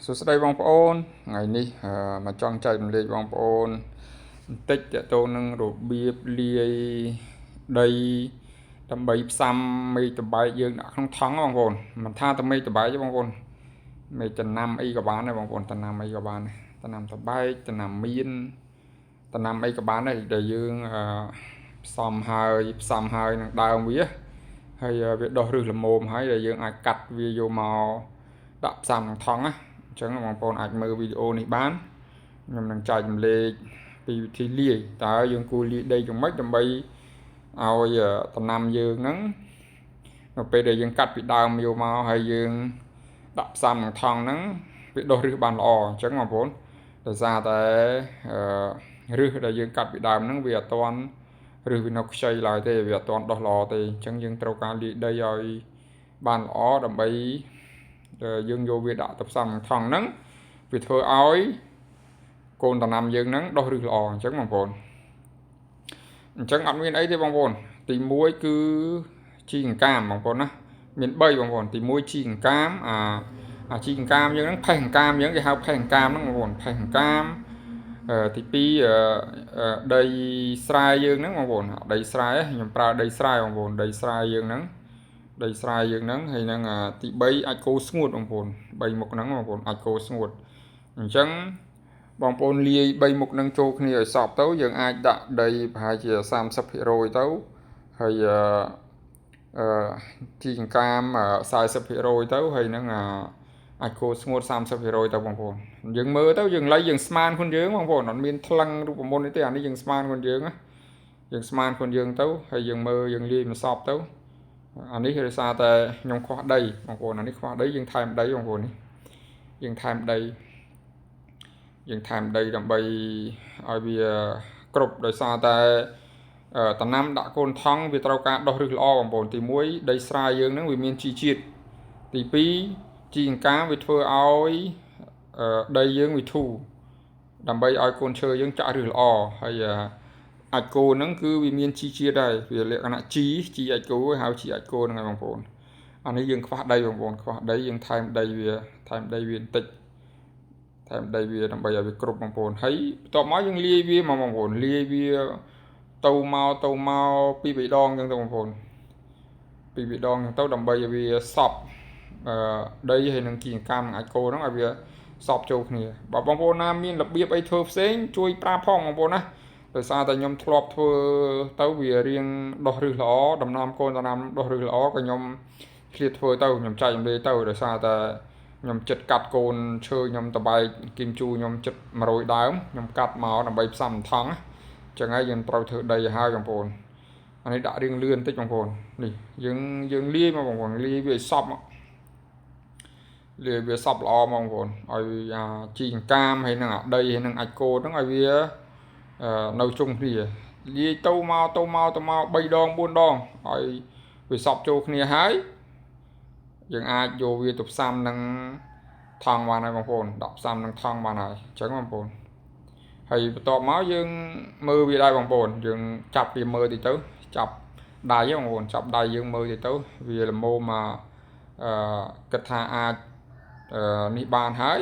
សួស្តីបងប្អូនថ្ងៃនេះមកចង់ចែករំលែកបងប្អូនបន្តិចទាក់ទងនឹងរបៀបលាយដីដើម្បីផ្សំមេឃតបែកយើងដាក់ក្នុងថង់បងប្អូនមិនថាតែមេឃតបែកទេបងប្អូនមេឃចំណាំអីក៏បានដែរបងប្អូនចំណាំអីក៏បានដែរចំណាំតបែកចំណាំមៀនចំណាំអីក៏បានដែរដែលយើងផ្សំហើយនឹងដើមវាហើយវាដុះឫសល្មមហើយដែលយើងអាចកាត់វាយកមកដាក់ផ្សំក្នុងថង់ណាអញ្ចឹងបងប្អូនអាចមើលវីដេអូនេះបានខ្ញុំនឹងចែករំលែកពីវិធីលាយតើយើងគួរលាយដីយ៉ាងម៉េចដើម្បីឲ្យដំណាំយើងហ្នឹងនៅពេលដែលយើងកាត់ពីដើមយកមកហើយយើងដាក់ផ្សំក្នុងថង់ហ្នឹងវាដុះឫសបានល្អអញ្ចឹងបងប្អូនដោយសារតែឫសដែលយើងកាត់ពីដើមហ្នឹងវាអត់ទាន់ឬវានៅខ្ចីឡើយទេវាអត់ទាន់ដុះល្អទេអញ្ចឹងយើងត្រូវការលាយដីឲ្យបានល្អដើម្បីយើងយកវាដាក់ទៅផ្សំក្នុងថង់ហ្នឹងវាធ្វើឲ្យកូនដំណាំយើងហ្នឹងដុះឫសល្អអញ្ចឹងបងប្អូនអញ្ចឹងអត់មានអីទេបងប្អូនទី1គឺជីកង្កាមបងប្អូនណាមាន3បងប្អូនទី1ជីកង្កាមអាជីកង្កាមយើងហ្នឹងផេះកង្កាមយើងគេហៅផេះកង្កាមហ្នឹងបងប្អូនផេះកង្កាមទី2ដីស្រែយើងហ្នឹងបងប្អូនដីស្រែខ្ញុំប្រើដីស្រែបងប្អូនដីស្រែយើងហ្នឹងហើយនឹងទី3អាចគោស្ងួតបងប្អូន3មុខហ្នឹងបងប្អូនអាចគោស្ងួតអញ្ចឹងបងប្អូនលាយ3មុខហ្នឹងចូលគ្នាឲ្យសព្វទៅយើងអាចដាក់ដីប្រហែលជា 30% ទៅហើយជីកង្កាម 40% ទៅហើយនឹងអាចគោស្ងួត 30% ទៅបងប្អូនយើងមើលទៅយើងលៃយើងស្មានខ្លួនយើងបងប្អូនអត់មានថ្លឹងរូបមន្តទេអានេះយើងស្មានខ្លួនយើងណាយើងស្មានខ្លួនយើងទៅហើយយើងមើលយើងលាយមកសព្វទៅអានេះដោយសារតែខ្ញុំខ្វះដីបងប្អូនអានេះខ្វះដីយើងថែមដីបងប្អូននេះយើងថែមដីដើម្បីឲ្យវាគ្រប់ដោយសារតែដំណាំដាក់កូនថង់វាត្រូវការដុះឫសល្អបងប្អូនទី1ដីស្រែយើងហ្នឹងវាមានជីជាតិទី2ជីកង្កាមវាធ្វើឲ្យដីយើងវាធូរដើម្បីឲ្យកូនឈើយើងចាក់ឫសល្អហើយអាចគោហ្នឹងគឺវាមានជីជាតិដែរវាលក្ខណៈជីអាចគោហៅជីអាចគោហ្នឹងហើយបងប្អូនអានេះយើងខ្វះដីបងប្អូនខ្វះដីយើងថែមដីវាបន្តិចថែមដីវាដើម្បីឲ្យវាគ្រប់បងប្អូនហើយបន្ទាប់មកយើងលាយវាមកបងប្អូនលាយវាទៅមក2 3 ដងអញ្ចឹងទៅបងប្អូន2 3 ដងអញ្ចឹងទៅដើម្បីឲ្យវាសប់ដីហើយនឹងជីកង្កាមនឹងអាចគោហ្នឹងឲ្យវាសប់ចូលគ្នាបើបងប្អូនណាមានរបៀបអីធ្វើផ្សេងជួយប្រាប់ផងបងប្អូនណាដោយសារតែខ្ញុំធ្លាប់ធ្វើទៅវារៀងដុះឫសល្អដំណាំកូនដំណាំដុះឫសល្អក៏ខ្ញុំឆ្លៀតធ្វើទៅខ្ញុំចែករំលែកទៅដោយសារតែខ្ញុំចិត្តកាត់កូនឈើខ្ញុំតបែកគីមជូខ្ញុំចិត្ត100ដើមខ្ញុំកាត់មកដើម្បីផ្សំថង់អញ្ចឹងហើយយើងត្រូវធ្វើដីឲ្យហើយបងប្អូនអានេះដាក់រៀងលឿនបន្តិចបងប្អូននេះយើងលាយមកបងប្អូនលាយវាឲ្យសប់ល្អបងប្អូនឲ្យជីកង្កាមហើយនឹងដីហើយនឹងអាចគោហ្នឹងឲ្យវានៅជុំគ្នាលាយទៅមក3ដង4ដងឲ្យវាសប់ចូលគ្នាហើយយើងអាចយកវាទៅផ្សំនឹងថង់បានហើយបងប្អូនដាក់ផ្សំនឹងថង់បានហើយអញ្ចឹងបងប្អូនហើយបន្ទាប់មកយើងមើលវាដែរបងប្អូនយើងចាប់វាមើលតិចទៅចាប់ដៃបងប្អូនចាប់ដៃយើងមើលតិចទៅវាល្មមមកគិតថាអាចនេះបានហើយ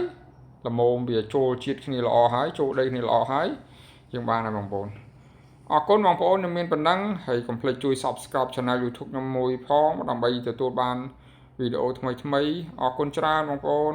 ល្មមវាចូលជាតិគ្នាល្អហើយចូលដីគ្នាល្អហើយយើងបានហើយបងប្អូនអរគុណបងប្អូនខ្ញុំមានប៉ុណ្ណឹងហើយកុំភ្លេចជួយ Subscribe Channel YouTube ខ្ញុំមួយផងដើម្បីទទួលបានវីដេអូថ្មីអរគុណច្រើនបងប្អូន